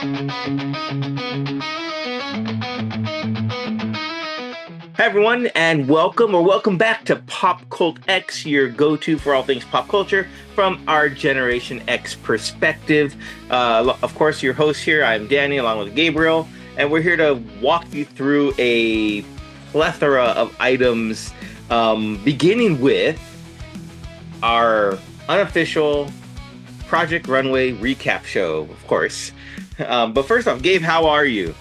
Hi, everyone, and welcome back to Pop Cult X, your go-to for all things pop culture from our Generation X perspective. Of course, your host here, I'm Danny, along with Gabriel, and we're here to walk you through a plethora of items, beginning with our unofficial Project Runway recap show, of course. But first off, Gabe, how are you?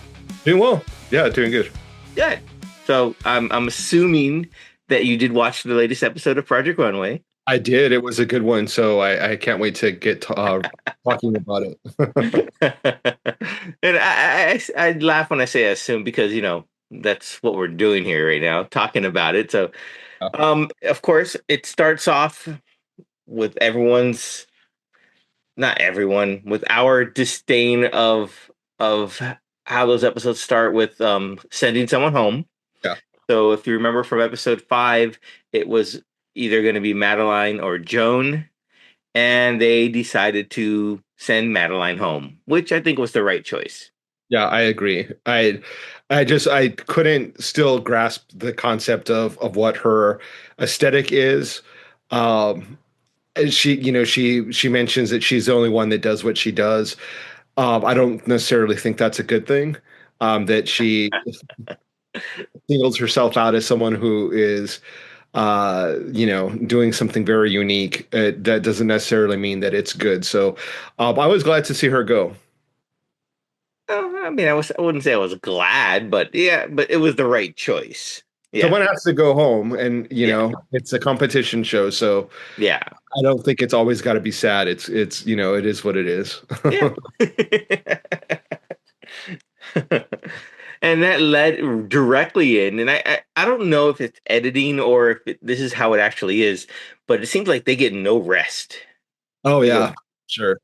Doing well. Yeah, doing good. Good. So I'm assuming that you did watch the latest episode of Project Runway. I did. It was a good one, so I can't wait to get talking about it. And I laugh when I say assume because that's what we're doing here right now, talking about it. So of course it starts off with not everyone, with our disdain of how those episodes start with sending someone home. Yeah. So if you remember from episode 5, it was either going to be Madeline or Joan, and they decided to send Madeline home, which I think was the right choice. Yeah, I agree. I couldn't still grasp the concept of what her aesthetic is. And she mentions that she's the only one that does what she does. I don't necessarily think that's a good thing. That she singles herself out as someone who is doing something very unique. That doesn't necessarily mean that it's good. So I was glad to see her go. I mean, I wouldn't say I was glad, but yeah, but it was the right choice. Yeah. Someone has to go home, and Yeah. it's a competition show, so Yeah. I don't think it's always got to be sad. It's it is what it is. Yeah. And that led directly in, and I don't know if it's editing or if this is how it actually is, but it seems like they get no rest. Oh yeah, sure.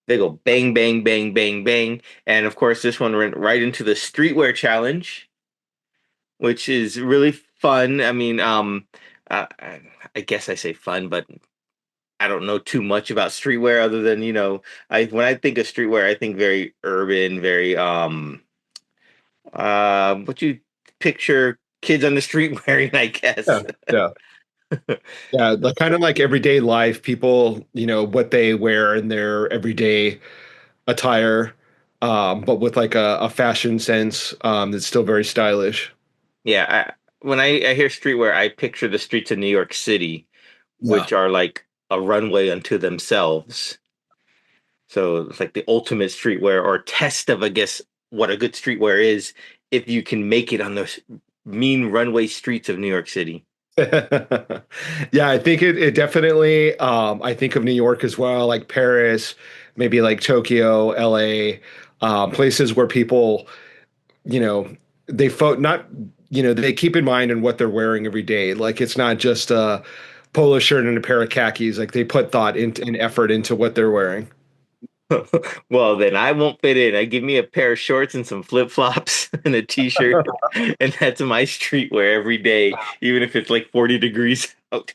They go bang, bang, bang, bang, bang, and of course this one went right into the streetwear challenge, which is really fun. I mean, I guess I say fun, but I don't know too much about streetwear other than I when I think of streetwear, I think very urban, very what you picture kids on the street wearing, I guess. Yeah, yeah. Yeah, like kind of like everyday life, people, what they wear in their everyday attire, but with like a fashion sense that's still very stylish. Yeah, when I hear streetwear, I picture the streets of New York City, Yeah. which are like a runway unto themselves. So it's like the ultimate streetwear or test of, I guess, what a good streetwear is if you can make it on those mean runway streets of New York City. Yeah, I think it definitely, I think of New York as well, like Paris, maybe like Tokyo, LA, places where people, you know, not, they keep in mind in what they're wearing every day. Like it's not just a polo shirt and a pair of khakis. Like they put thought and effort into what they're wearing. Well, then I won't fit in. I give me a pair of shorts and some flip flops and a t-shirt, and that's my streetwear every day, even if it's like 40 degrees out.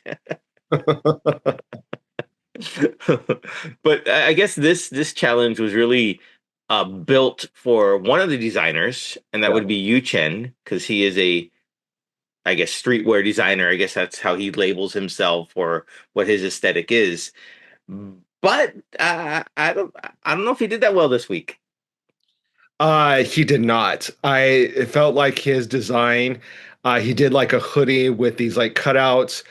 But I guess this challenge was really built for one of the designers, and that Yeah. would be Yu Chen, because he is I guess, streetwear designer. I guess that's how he labels himself or what his aesthetic is. But I don't know if he did that well this week. He did not. It felt like his design, he did like a hoodie with these like cutouts.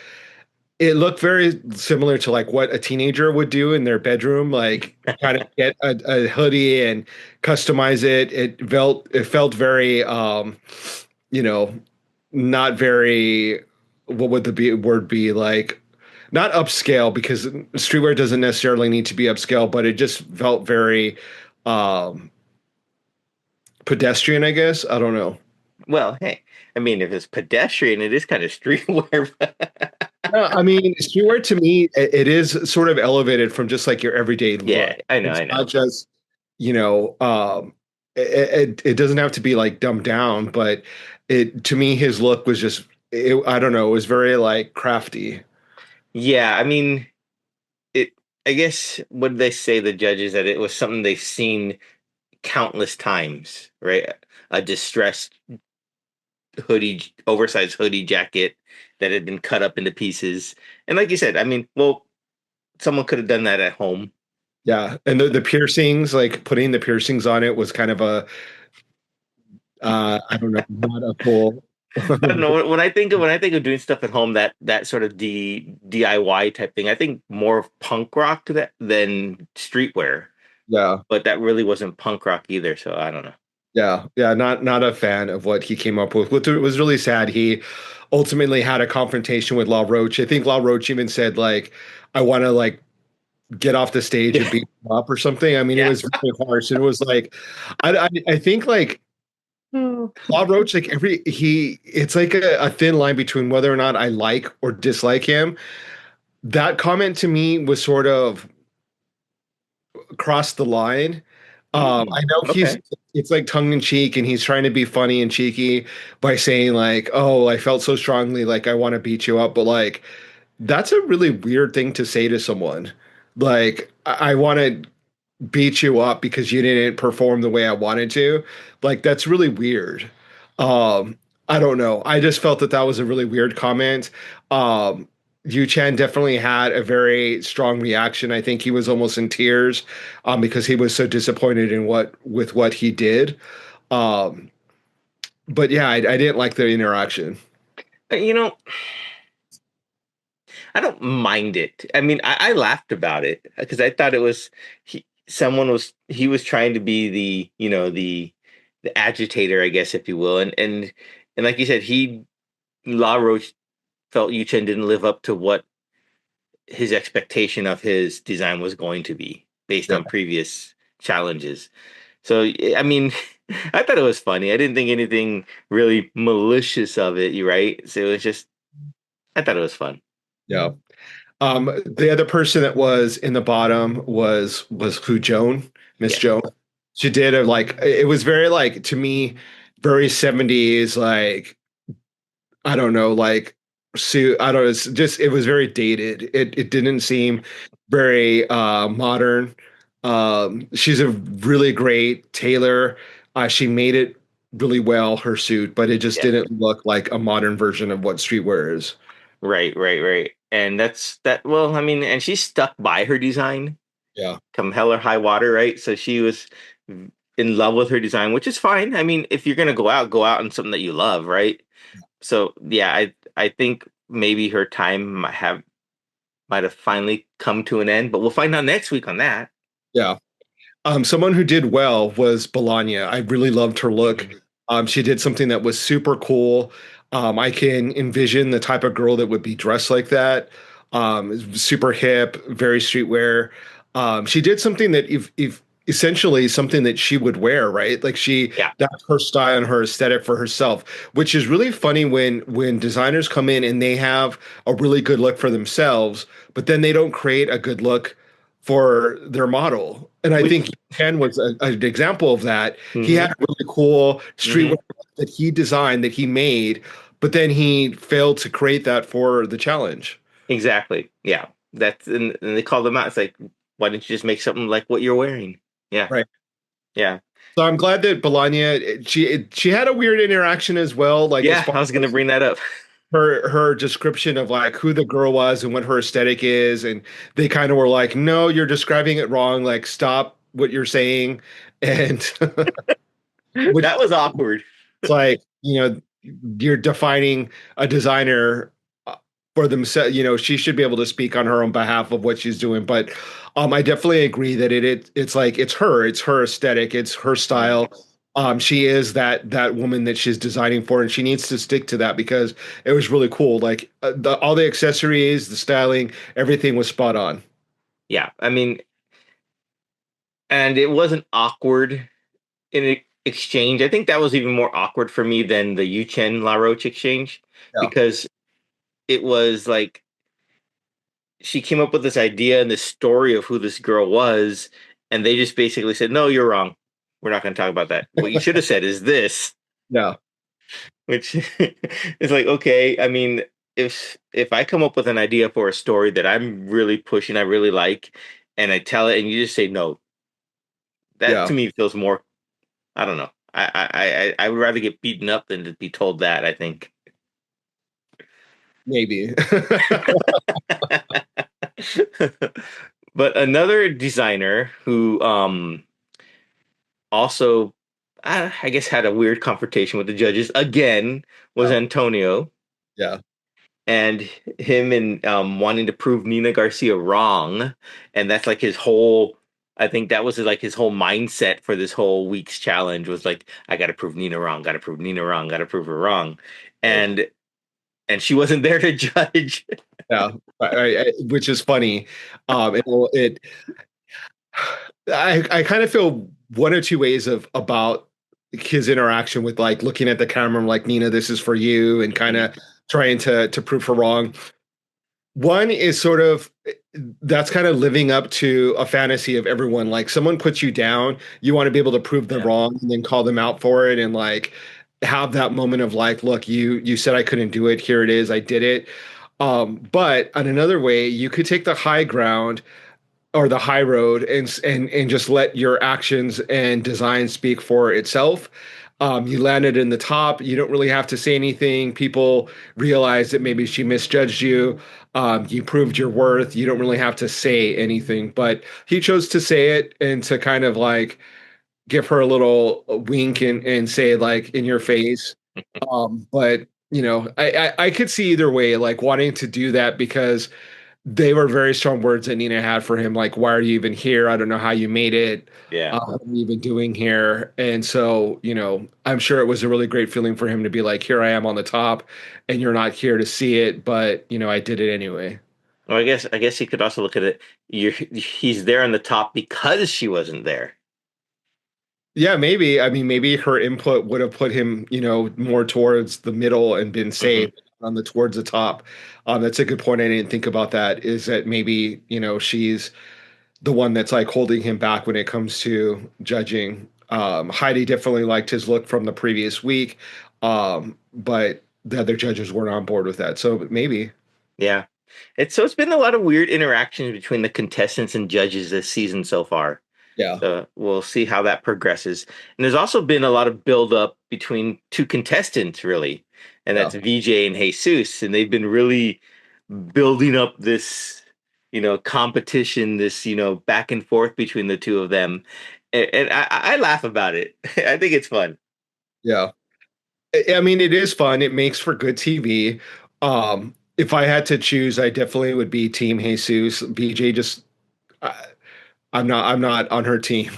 It looked very similar to like what a teenager would do in their bedroom, like kind of get a hoodie and customize it. It felt very you know, not very, what would word be, like not upscale, because streetwear doesn't necessarily need to be upscale, but it just felt very um pedestrian, I guess. I don't know. Well, hey, I mean, if it's pedestrian, it is kind of streetwear. No, I mean, streetwear to me, it is sort of elevated from just like your everyday Yeah, look. I know, It's I know. not just, you know, it doesn't have to be like dumbed down, but it to me, his look was just, I don't know, it was very like crafty. Yeah, I mean, it. I guess what did they say, the judges, that it was something they've seen countless times, right? A distressed hoodie, oversized hoodie jacket that had been cut up into pieces. And like you said, I mean, well, someone could have done that at home. Yeah, and the piercings, like putting the piercings on it was kind of a I don't know, not a cool. I don't know. When I think of doing stuff at home, that sort of DIY type thing, I think more of punk rock than streetwear. Yeah, But that really wasn't punk rock either, so I don't know. yeah, not a fan of what he came up with. What was really sad, he ultimately had a confrontation with La Roche. I think La Roche even said like, "I want to like get off the stage and Yeah, beat him up or something." I mean, it yeah. was very harsh. And it was like, I think like Hmm. Law Roach, like it's like a thin line between whether or not I like or dislike him. That comment to me was sort of crossed the line. I know Okay. it's like tongue in cheek and he's trying to be funny and cheeky by saying like, "Oh, I felt so strongly, like I want to beat you up," but like that's a really weird thing to say to someone. Like, I want to beat you up because you didn't perform the way I wanted to. Like that's really weird. Um, I don't know. I just felt that that was a really weird comment. Yu Chan definitely had a very strong reaction. I think he was almost in tears, because he was so disappointed in what he did. Um, but yeah, I didn't like the interaction. You know, I don't mind it. I mean, I laughed about it because I thought it was he was trying to be the agitator, I guess, if you will, and like you said, La Roche felt Yu Chen didn't live up to what his expectation of his design was going to be based Yeah, on previous challenges. So I mean, I thought it was funny. I didn't think anything really malicious of it. You right? So it was just I thought it was fun. yeah. The other person that was in the bottom was who Joan, Miss Yeah, Joan. She did a like it was very like to me very 70s like I don't know like suit I don't know it's just it was very dated. It didn't seem very modern. She's a really great tailor. She made it really well her suit, but it just yeah. didn't look like a modern version of what streetwear is. Right. And that's that. Well, I mean, and she stuck by her design Yeah. come hell or high water, right? So she was in love with her design, which is fine. I mean, if you're gonna go out on something that you love, right? So yeah, I think maybe her time might have finally come to an end, but we'll find out next week on that. Yeah. Someone who did well was Bologna. I really loved her look. Mhm. She did something that was super cool. I can envision the type of girl that would be dressed like that. Super hip, very streetwear. She did something that if essentially something that she would wear, right? Like Yeah, that's her style and her aesthetic for herself, which is really funny when designers come in and they have a really good look for themselves, but then they don't create a good look for their model. And I think which Ken was an example of that. He had hmm a really cool streetwear hmm that he designed, that he made, but then he failed to create that for the challenge. exactly. Yeah, and they call them out. It's like, why didn't you just make something like what you're wearing? Yeah, Right. yeah, So I'm glad that Bologna, she had a weird interaction as well, like as yeah. far I was gonna as bring that up. her description of like who the girl was and what her aesthetic is, and they kind of were like, no, you're describing it wrong, like stop what you're saying. And which That was awkward. it's like, you're defining a designer for themselves. She should be able to speak on her own behalf of what she's doing. But I definitely agree that it's like it's her aesthetic, it's her Mhm. style. She is that woman that she's designing for, and she needs to stick to that because it was really cool. Like all the accessories, the styling, everything was spot on. Yeah, I mean, and it wasn't awkward in exchange. I think that was even more awkward for me than the Yu Chen La Roche exchange Yeah, because it was like she came up with this idea and this story of who this girl was, and they just basically said, "No, you're wrong. We're not going to talk about that. What you should have said is this," yeah, which is like, okay. I mean, if I come up with an idea for a story that I'm really pushing, I really like, and I tell it, and you just say no, that yeah. to me feels more I don't know. I would rather get beaten up than to be told that, I think. Maybe. But another designer who also I guess had a weird confrontation with the judges again was Yeah. Antonio, Yeah. and him and wanting to prove Nina Garcia wrong, and that's like his whole. I think that was like his whole mindset for this whole week's challenge was like, I got to prove Nina wrong, got to prove Nina wrong, got to prove her wrong, Right. and she wasn't there to judge. Yeah. Which is funny. It I kind of feel one or two ways of about his interaction with like looking at the camera like Nina, this is for you, and kind of trying to prove her wrong. One is sort of that's kind of living up to a fantasy of everyone. Like someone puts you down, you want to be able to prove them Yeah, wrong and then call them out for it and like have that moment of like, look, you said I couldn't do it. Here it is. I did it. But on another way, you could take the high ground or the high road and just let your actions and design speak for itself. You landed in the top. You don't really have to say anything. People realize that maybe she misjudged you. You proved your worth. You don't really have to say anything. But he chose to say it and to kind of like give her a little wink and say like in your face. But you know, I could see either way, like wanting to do that because they were very strong words that Nina had for him. Like, why are you even here? I don't know how you made it. yeah. What are you even doing here? And so, you know, I'm sure it was a really great feeling for him to be like, here I am on the top, and you're not here to see it, but you know, I did it anyway. Well, I guess you could also look at it. He's there on the top because she wasn't there. Yeah, maybe. I mean, maybe her input would have put him, you know, more towards the middle and been Hmm. safe on the towards the top. That's a good point. I didn't think about that. Is that maybe, you know, she's the one that's like holding him back when it comes to judging. Heidi definitely liked his look from the previous week, but the other judges weren't on board with that. So maybe, Yeah, it's been a lot of weird interactions between the contestants and judges this season so far. yeah, So we'll see how that progresses. And there's also been a lot of build up between two contestants, really, and yeah, that's VJ and Jesus, and they've been really building up this, competition, this, back and forth between the two of them. And I laugh about it. I think it's fun. yeah. I mean, it is fun. It makes for good TV. If I had to choose, I definitely would be Team Jesus. BJ just, I, I'm not on her team.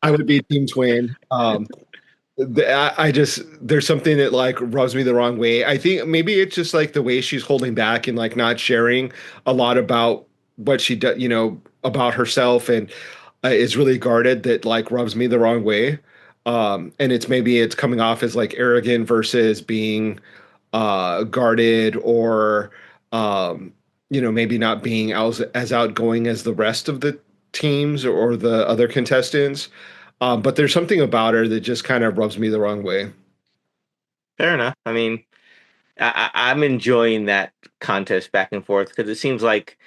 I would be Team Twin. I just there's something that like rubs me the wrong way. I think maybe it's just like the way she's holding back and like not sharing a lot about what she does, you know, about herself, and is really guarded that like rubs me the wrong way. And it's maybe it's coming off as like arrogant versus being guarded or you know, maybe not being as outgoing as the rest of the teams or the other contestants. But there's something about her that just kind of rubs me the wrong way. Fair enough. I mean, I'm enjoying that contest back and forth because it seems like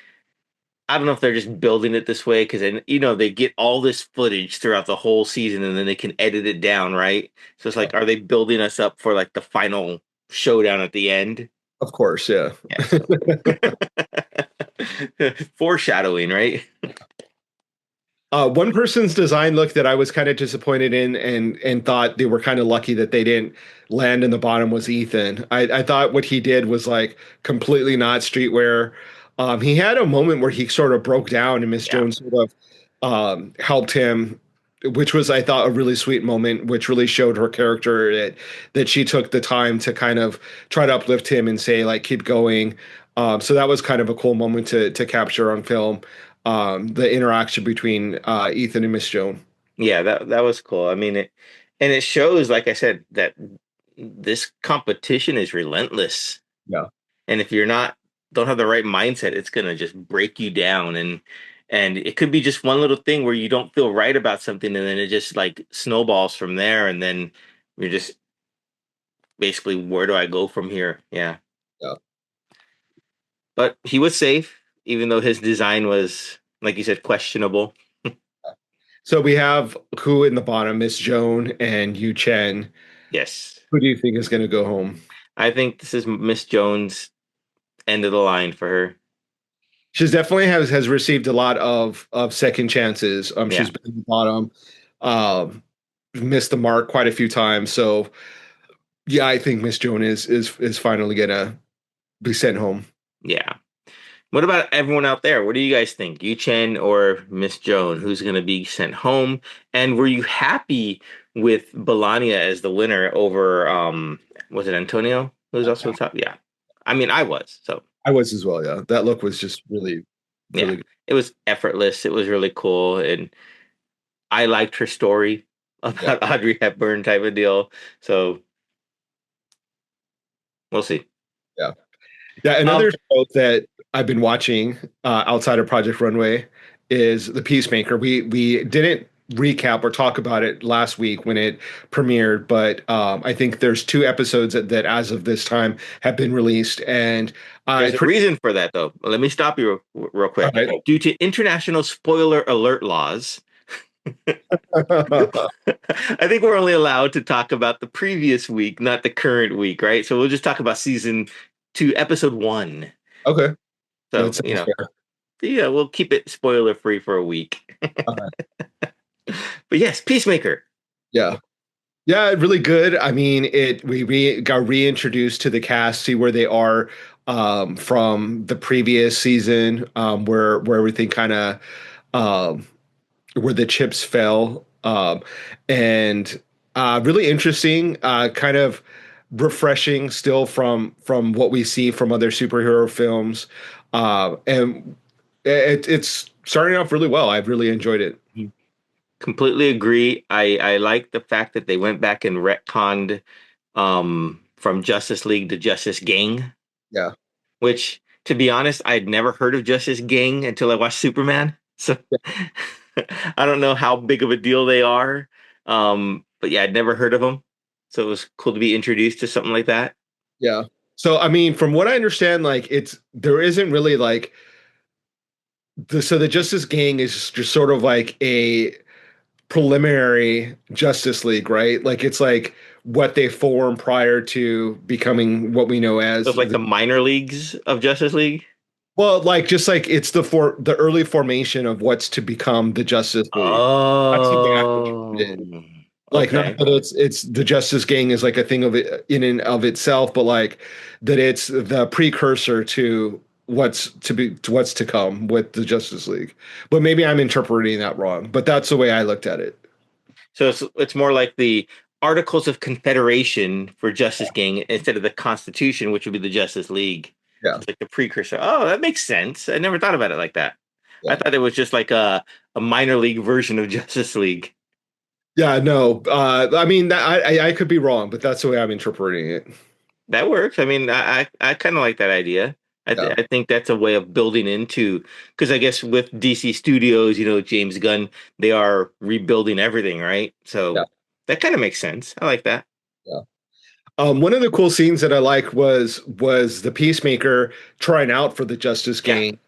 I don't know if they're just building it this way because they get all this footage throughout the whole season and then they can edit it down, right? So it's Yeah. like, are they building us up for like the final showdown at the end? Of course, yeah. Yeah, so foreshadowing, right? One person's design look that I was kind of disappointed in and thought they were kind of lucky that they didn't land in the bottom was Ethan. I thought what he did was like completely not streetwear. He had a moment where he sort of broke down and Miss Yeah, Jones sort of helped him, which was I thought a really sweet moment, which really showed her character that she took the time to kind of try to uplift him and say like keep going. So that was kind of a cool moment to capture on film, the interaction between Ethan and Miss Joan. yeah, that was cool. I mean, it shows, like I said, that this competition is relentless. Yeah. And if you're not don't have the right mindset, it's gonna just break you down, and it could be just one little thing where you don't feel right about something and then it just like snowballs from there and then you're just basically, where do I go from here? Yeah. Yeah. But he was safe, even though his design was, like you said, questionable. So we have who in the bottom, Miss Joan and Yu Chen. Yes. Who do you think is going to go home? I think this is Miss Jones' end of the line for her. She's definitely has received a lot of second chances. Yeah. She's been in the bottom, um, missed the mark quite a few times. So yeah, I think Miss Joan is finally gonna be sent home. Yeah. What about everyone out there? What do you guys think? Yu Chen or Miss Joan? Who's going to be sent home? And were you happy with Melania as the winner over, was it Antonio? Who was also top? Yeah. I mean, I was. So, I was as well. Yeah, that look was just really, yeah. really good. It was effortless. It was really cool. And I liked her story Yeah, about Audrey Hepburn type of deal. So, we'll see. yeah, yeah. Um, Another show that I've been watching outside of Project Runway is The Peacemaker. We didn't recap or talk about it last week when it premiered, but I think there's two episodes that as of this time have been released, and There's it's a pretty. reason for that, though. Let me stop you real All quick. right. Due to international spoiler alert laws, I think we're only allowed to talk about the previous week, not the current week, right? So we'll just talk about season two, episode one. Okay, that So, sounds fair. yeah, we'll keep it spoiler free for a week. All right. But yes, Peacemaker. Yeah. Yeah, really good. I mean, we got reintroduced to the cast, see where they are from the previous season, where everything kind of um, where the chips fell, and really interesting, kind of refreshing still from what we see from other superhero films, and it's starting off really well. I've really enjoyed it. Completely agree. I like the fact that they went back and retconned from Justice League to Justice Gang, Yeah. which, to be honest, I'd never heard of Justice Gang until I watched Superman. So I don't know how big of a deal they are. But yeah, I'd never heard of them. So it was cool to be introduced to something like that. Yeah. So I mean, from what I understand, like it's there isn't really like the Justice Gang is just sort of like a preliminary Justice League, right? Like it's like what they formed prior to becoming what we know So as it's like the minor leagues of Justice League. well, like just like it's the early formation of what's to become the Justice League. That's the way I interpret Oh, it. Like not okay. that it's the Justice Gang is like a thing of it in and of itself, but like that it's the precursor to what's to come with the Justice League. But maybe I'm interpreting that wrong. But that's the way I looked at it. So it's more like the Articles of Confederation for Justice Gang instead of the Constitution, which would be the Justice League. So Yeah, it's like the precursor. Oh, that makes sense. I never thought about it like that. I yeah, thought it was just like a minor league version of Justice League. yeah. No, I mean I could be wrong, but that's the way I'm interpreting it. That works. I mean, I kind of like that idea. Yeah, I think that's a way of building into because I guess with DC Studios, James Gunn, they are rebuilding everything, right? yeah, So that kind of makes sense. I like that. yeah. One of the cool scenes that I like was the Peacemaker trying out for the Justice Yeah. Gang,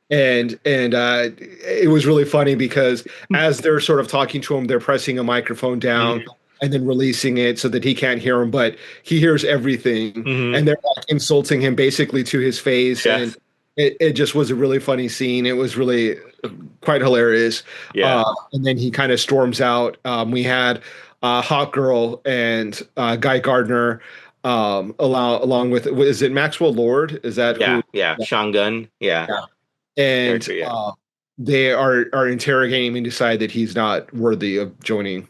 and it was really funny because as they're sort of talking to him, they're pressing a microphone down Hmm. and then releasing it so that he can't hear him, but he hears everything, Hmm. and they're like insulting him basically to his face, and Yes. it just was a really funny scene. It was really quite hilarious. Yeah. And then he kind of storms out. We had Hawk Girl and Guy Gardner along with is it Maxwell Lord? Is that Yeah. who? Yeah. Sean Gunn. Yeah. Yeah. His And character. Yeah. they are interrogating him and decide that he's not worthy of joining.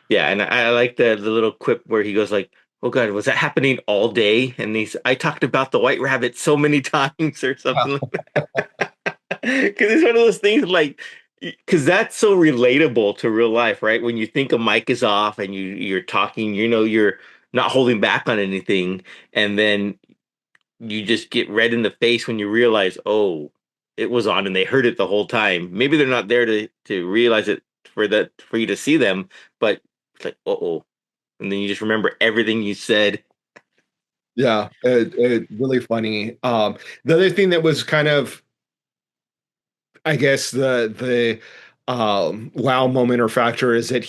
Yeah. And I like the little quip where he goes like, "Oh God, was that happening all day?" And I talked about the White Rabbit so many times or something like that. Because it's one of those things like, because that's so relatable to real life, right? When you think a mic is off and you're talking, you're not holding back on anything, and then you just get red in the face when you realize, oh, it was on and they heard it the whole time. Maybe they're not there to realize it for you to see them, but it's like, oh, and then you just remember everything you said. Yeah, really funny. The other thing that was kind of, I guess, the wow moment or factor is that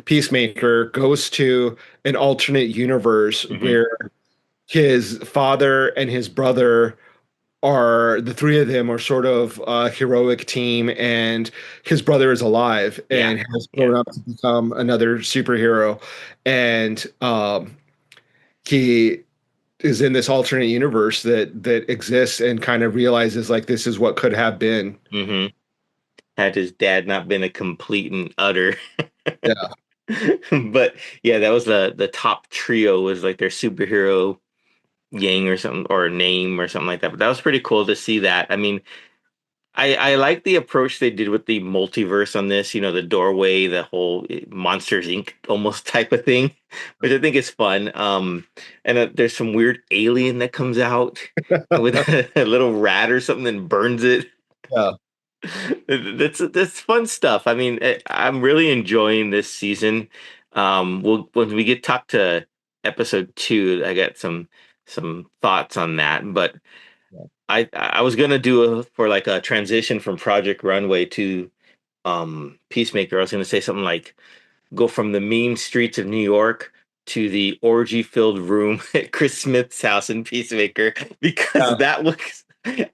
Peacemaker goes to an alternate universe Hmm. where his father and his brother are the three of them are sort of a heroic team, and his brother is alive Yeah, and has yeah. grown up to become another superhero. And he is in this alternate universe that exists and kind of realizes like this is what could have been. Hmm. Had his dad not been a complete and utter. Yeah. But yeah, that was the top trio was like their superhero gang or something or name or something like that. But that was pretty cool to see that. I mean, I like the approach they did with the multiverse on this, the doorway, the whole Monsters Inc. almost type of thing, which I think is fun. And there's some weird alien that comes out with a little rat or something and burns it. Yeah. That's fun stuff. I mean, I'm really enjoying this season. When we get talk to episode 2, I got some thoughts on that. But I was gonna do for like a transition from Project Runway to Peacemaker. I was gonna say something like go from the mean streets of New York to the orgy-filled room at Chris Smith's house in Peacemaker because Yeah. that was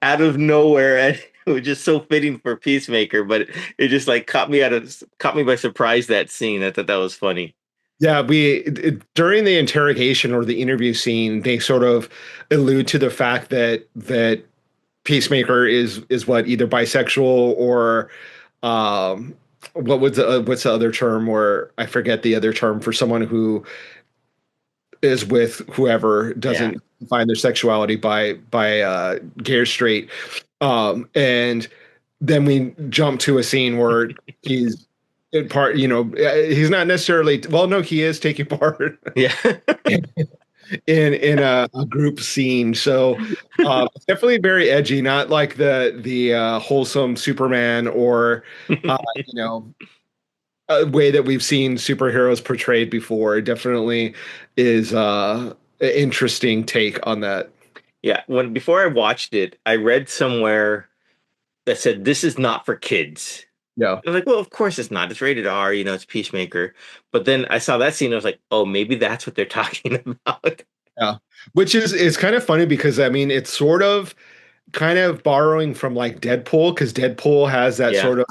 out of nowhere and it was just so fitting for Peacemaker, but it just like caught me by surprise that scene. I thought that was funny. Yeah, during the interrogation or the interview scene, they sort of allude to the fact that Peacemaker is what either bisexual or um what's the other term, or I forget the other term for someone who is with whoever Yeah. doesn't find their sexuality by gay or straight. And then we jump to a scene where he's in part, he's not necessarily, well, no, he is taking part Yeah. in a group scene. So it's definitely very edgy, not like the wholesome Superman or you know a way that we've seen superheroes portrayed before. It definitely is an interesting take on that. Yeah, when before I watched it, I read somewhere that said this is not for kids. Yeah. I was like, well, of course it's not. It's rated R, it's Peacemaker. But then I saw that scene, I was like, oh, maybe that's what they're talking about. Yeah. Which is it's kind of funny because I mean it's sort of kind of borrowing from like Deadpool, because Deadpool has that Yeah. sort of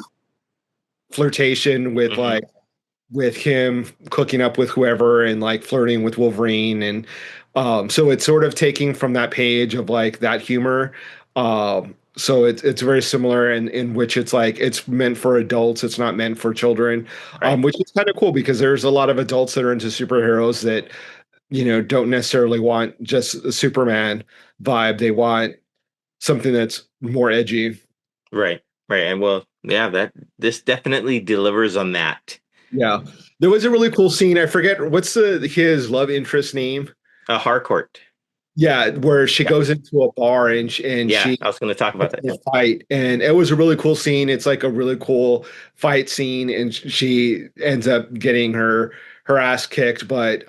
flirtation with Hmm. like with him cooking up with whoever and like flirting with Wolverine, and so it's sort of taking from that page of like that humor. So it's very similar in which it's like it's meant for adults, it's not meant for children, Right. which is kind of cool because there's a lot of adults that are into superheroes that don't necessarily want just a Superman vibe. They want something that's more edgy. Right. Right. And well, yeah, that this definitely delivers on that. Yeah. There was a really cool scene. I forget what's his love interest name. Harcourt. Yeah, where she Yeah. goes into a bar and Yeah. she I was going to talk about that. a fight, and it was a really cool scene. It's like a really cool fight scene, and she ends up getting her ass kicked, but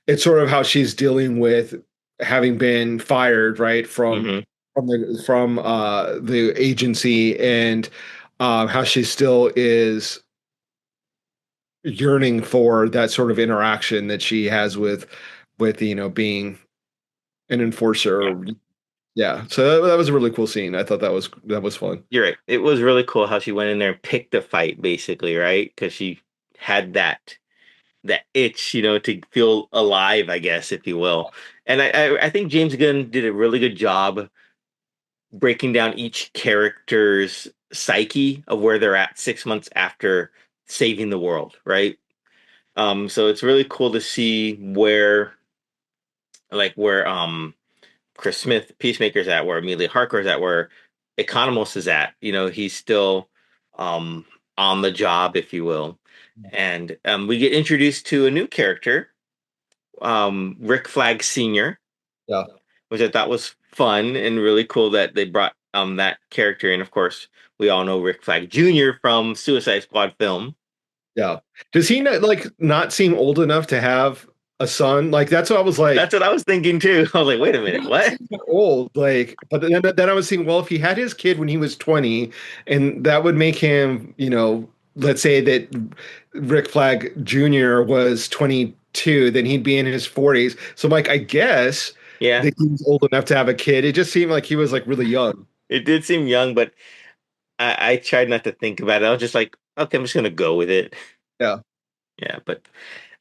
it's sort of how she's dealing with having been fired, right, Hmm. from the agency, and how she still is yearning for that sort of interaction that she has with being an Yeah. enforcer. Yeah, so that was a really cool scene. I thought that was fun. You're right. It was really cool how she went in there and picked a fight, basically, right? Because she had that itch, to feel alive, I guess, if you will. And I think James Gunn did a really good job breaking down each character's psyche of where they're at 6 months after saving the world, right? So it's really cool to see where Chris Smith, Peacemaker's at, where Amelia Harker's at, where Economos is at. He's still um on the job, if you will. And we get introduced to a new character, Rick Flag Sr., Yeah, which I thought was fun and really cool that they brought that character in. Of course, we all know Rick Flag Jr. from Suicide Squad film. yeah. Does he not seem old enough to have? a son. Like that's what I was like. That's what I was thinking too. I was like, wait a minute, He what? seems old, like, but then I was thinking, well, if he had his kid when he was 20, and that would make him, let's say that Rick Flag Jr. was 22, then he'd be in his 40s. So I'm like, I guess Yeah, that he was old enough to have a kid. It just seemed like he was like really young. it did seem young, but I tried not to think about it. I was just like, okay, I'm just gonna go with it. Yeah, Yeah, but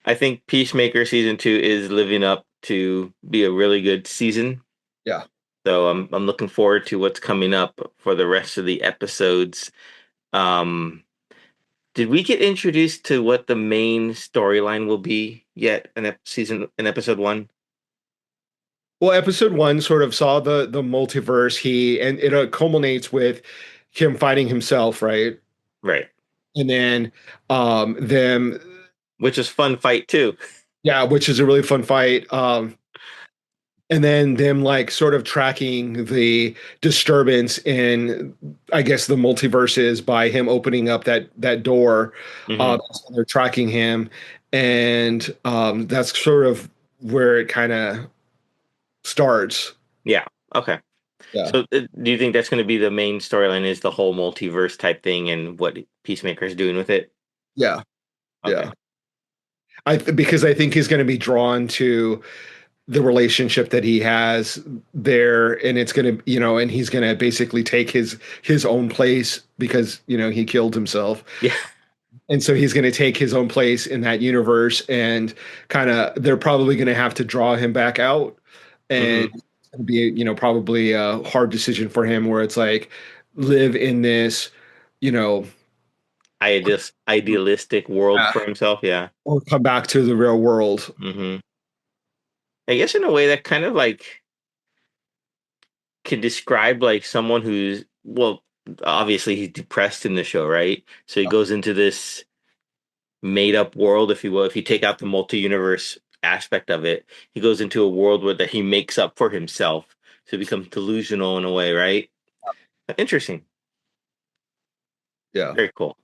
I think Peacemaker season 2 is living up to be a really good season. yeah. So I'm looking forward to what's coming up for the rest of the episodes. Um, did we get introduced to what the main storyline will be yet in episode 1? Well, episode one sort of saw the multiverse. And it culminates with him fighting himself, right? Right. And then them, Which is fun fight too. yeah, which is a really fun fight. And then them like sort of tracking the disturbance in, I guess, the multiverses by him opening up that door. Hmm. So they're tracking him, and that's sort of where it kind of starts. Yeah. Okay. Yeah, So do you think that's going to be the main storyline is the whole multiverse type thing and what Peacemaker is doing with it? yeah, Okay. yeah. Because I think he's going to be drawn to the relationship that he has there, and it's going to, and he's going to basically take his own place because he killed himself. Yeah. And so he's going to take his own place in that universe, and kind of they're probably going to have to draw him back out, and Hmm. it's going to be probably a hard decision for him where it's like live in this, you know Idealistic world uh, for himself. Yeah. or come back to the real world. Hmm. I guess in a way that kind of like can describe like someone who's, well, obviously he's depressed in the show, right? So he goes into this made up world, if you will. If you take out the multi-universe aspect of it, he goes into a world where that he makes up for himself. So he becomes delusional in a way, right? Interesting. Yeah. Very cool.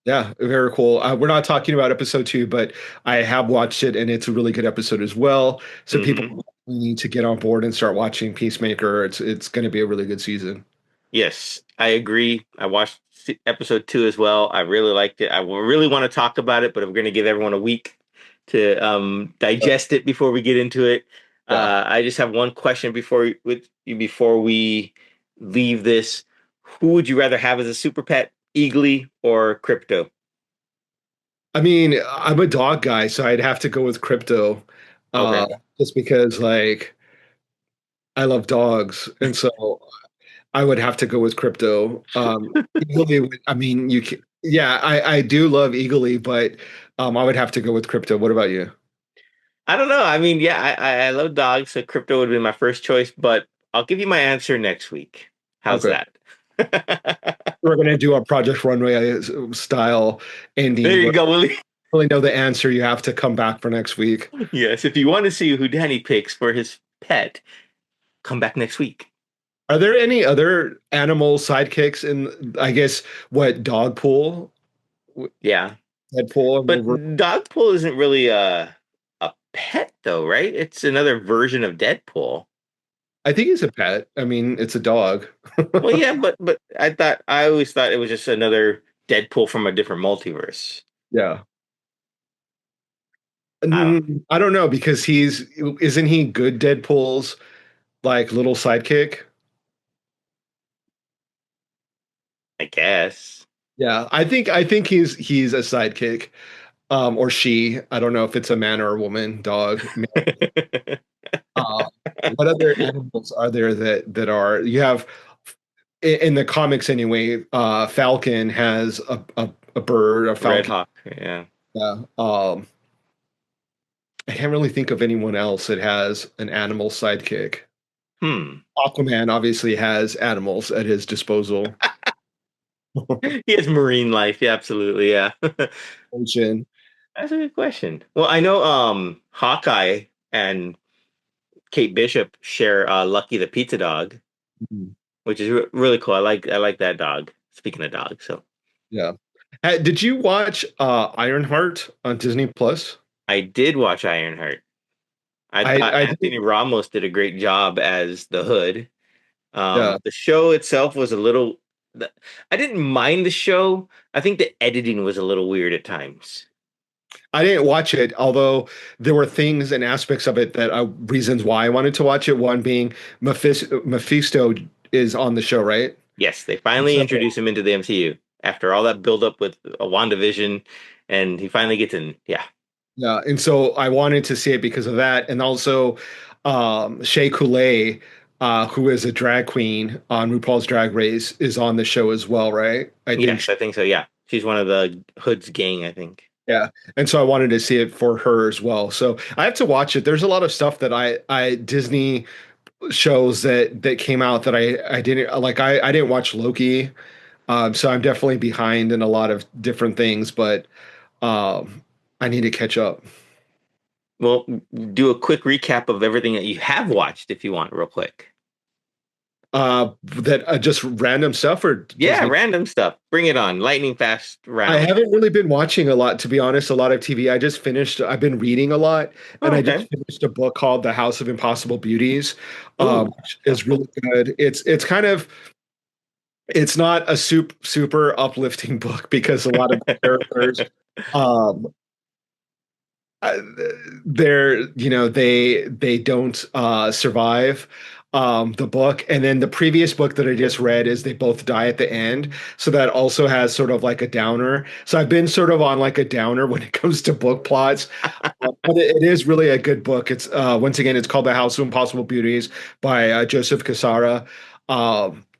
Yeah, very cool. We're not talking about episode two, but I have watched it, and it's a really good episode as well. So Hmm. people need to get on board and start watching Peacemaker. It's going to be a really good season. Yes, I agree. I watched episode 2 as well. I really liked it. Really want to talk about it, but I'm going to give everyone a week to digest it before we get into it. Yeah. I just have one question before we leave this. Who would you rather have as a super pet, Eagly or Crypto? I mean, I'm a dog guy, so I'd have to go with Crypto, Okay. just because like I love dogs, and so I would have to go with Crypto. Eagly, I mean, yeah, I do love Eagly, but I would have to go with Crypto. What about you? I don't know. I mean, yeah, I love dogs, so Crypto would be my first choice, but I'll give you my answer next week. How's Okay. that? We're going to do a Project Runway style There ending you where go, Willie. you really know the answer. You have to come back for next week. Yes, if you want to see who Danny picks for his pet, come back next week. Are there any other animal sidekicks in, I guess, what Dogpool, Yeah, Deadpool, and but Wolverine? Dogpool isn't really a pet though, right? It's another version of Deadpool. I think it's a pet. I mean, it's a dog. Well, yeah, but I always thought it was just another Deadpool from a different multiverse. Yeah. I don't. I don't know because isn't he good Deadpool's like little sidekick? I guess. Yeah, I think he's a sidekick. Or she. I don't know if it's a man or a woman, dog. Uh, what other animals are there that are you have in the comics anyway? Falcon has a bird, a Red falcon. Hawk. Yeah. Yeah. I can't really think of anyone else that has an animal sidekick. Hmm. Aquaman obviously has animals at his disposal. He has marine life. Yeah, absolutely. Yeah. Ocean. That's a good question. Well, I know Hawkeye and Kate Bishop share Lucky the pizza dog, Mhm. which is really cool. I like that dog. Speaking of dogs, so Yeah. Did you watch Ironheart on Disney Plus? I did watch Ironheart. I thought I Anthony Ramos did a great job as the Hood. yeah. The show itself was a little. I didn't mind the show. I think the editing was a little weird at times. I didn't watch it, although there were things and aspects of it that reasons why I wanted to watch it. One being Mephisto is on the show, right? Yes, they finally So introduced him into the MCU after all that build up with a WandaVision, and he finally gets in. Yeah. yeah, and so I wanted to see it because of that, and also Shea Coulee, who is a drag queen on RuPaul's Drag Race, is on the show as well, right? I think, Yes, I think so. Yeah. She's one of the Hood's gang, I think. yeah, and so I wanted to see it for her as well. So I have to watch it. There's a lot of stuff that I Disney shows that came out that I didn't like. I didn't watch Loki, so I'm definitely behind in a lot of different things, but I need to catch up. Well, do a quick recap of everything that you have watched if you want, real quick. That just random stuff or Yeah, Disney. random stuff. Bring it on. Lightning fast I round. haven't really been watching a lot, to be honest, a lot of TV. I've been reading a lot, and Oh, I okay. just finished a book called The House of Impossible Beauties, Ooh, which sounds is cool. really good. It's kind of it's not a super uplifting book because a lot of the characters um uh, they're they don't survive the book, and then the previous book that I just read is they both die at the end, so that also has sort of like a downer. So I've been sort of on like a downer when it comes to book plots. But it is really a good book. It's once again, it's called The House of Impossible Beauties by Joseph Cassara.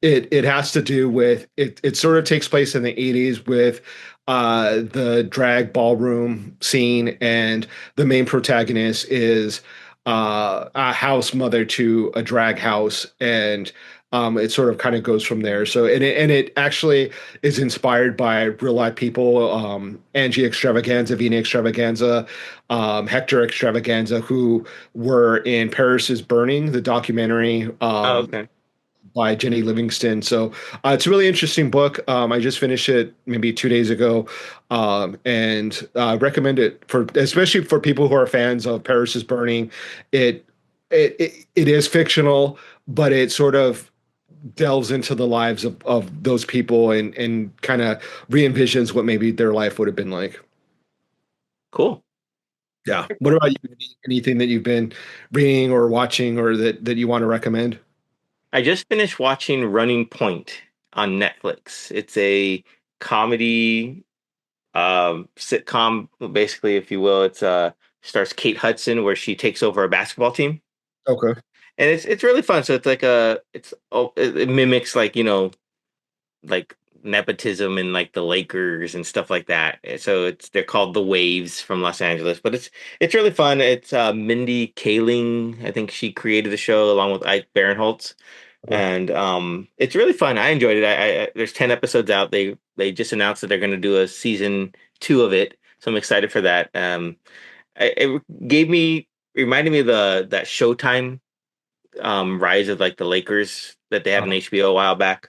It has to do with it. It sort of takes place in the 80s with the drag ballroom scene, and the main protagonist is a house mother to a drag house, and it sort of kind of goes from there. So and it actually is inspired by real life people, Angie Extravaganza, Vina Extravaganza, Hector Extravaganza, who were in Paris is Burning, the documentary. Oh, okay. By Jenny Livingston. So it's a really interesting book. I just finished it maybe 2 days ago, and recommend it for especially for people who are fans of Paris is Burning. It it is fictional, but it sort of delves into the lives of those people and kind of re-envisions what maybe their life would have been like. Cool. Yeah. What about you? Anything that you've been reading or watching or that you want to recommend? I just finished watching Running Point on Netflix. It's a comedy sitcom, basically, if you will. It's stars Kate Hudson where she takes over a basketball team. Okay. And it's really fun. So it's like it mimics like, like nepotism and like the Lakers and stuff like that. So they're called the Waves from Los Angeles, but it's really fun. It's Mindy Kaling, I think she created the show along with Ike Barinholtz, Okay. and it's really fun. I enjoyed it. There's 10 episodes out. They just announced that they're going to do a season 2 of it, so I'm excited for that. It reminded me of the that Showtime rise of like the Lakers that they had on HBO a while back.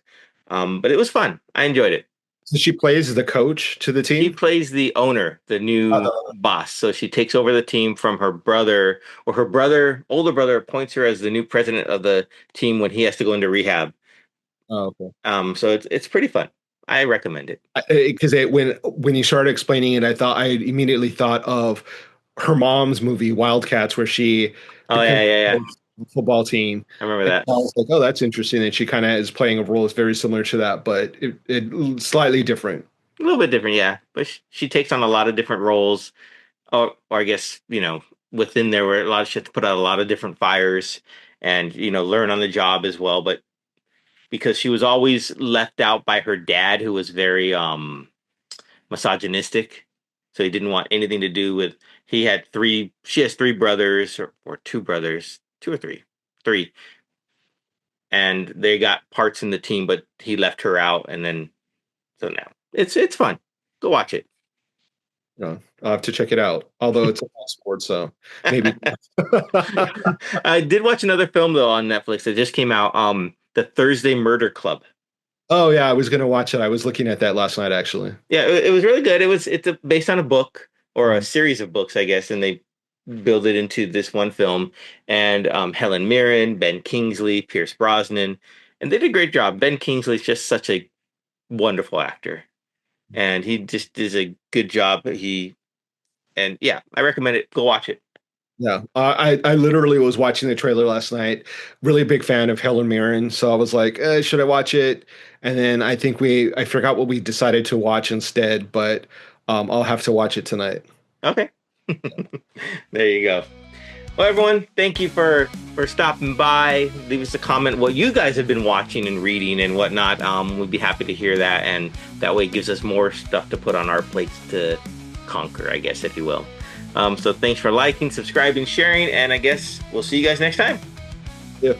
But it was fun. I enjoyed it. So she plays the coach to the She team? plays the owner, the new boss. So she takes over the team from her brother, or her older brother appoints her as the new president of the team when he has to go into rehab. Oh, okay. So it's pretty fun. I recommend it. Because when you started explaining it, I immediately thought of her mom's movie Wildcats, where she Oh becomes yeah, yeah, yeah. a football team. I remember And that. I was like, oh, that's interesting that she kind of is playing a role that's very similar to that, but it slightly different. A little bit different, yeah. But she takes on a lot of different roles, or I guess within there were a lot of shit to put out a lot of different fires, and learn on the job as well. But because she was always left out by her dad, who was very misogynistic, so he didn't want anything to do with. She has three brothers, or two brothers, two or three, and they got parts in the team, but he left her out, and then so now it's fun. Go watch it. You know, I'll have to check it out. Although it's a sport, so maybe. I did watch another film though on Netflix that just came out. The Thursday Murder Club. Oh yeah, I was gonna watch it. I was looking at that last night actually. Yeah, it was really good. Based on a book. or a series of books, I guess, and they build it into this one film. And Helen Mirren, Ben Kingsley, Pierce Brosnan, and they did a great job. Ben Kingsley's just such a wonderful actor, and he just does a good job. And yeah, I recommend it. Go watch it. Yeah, I literally was watching the trailer last night. Really big fan of Helen Mirren, so I was like, should I watch it? And then I forgot what we decided to watch instead, but I'll have to watch it tonight. Okay. There you go. Well, everyone, thank you for stopping by. Leave us a comment what you guys have been watching and reading and whatnot. We'd be happy to hear that, and that way it gives us more stuff to put on our plates to conquer, I guess, if you will. So thanks for liking, subscribing, sharing, and I guess we'll see you guys next time. Yeah.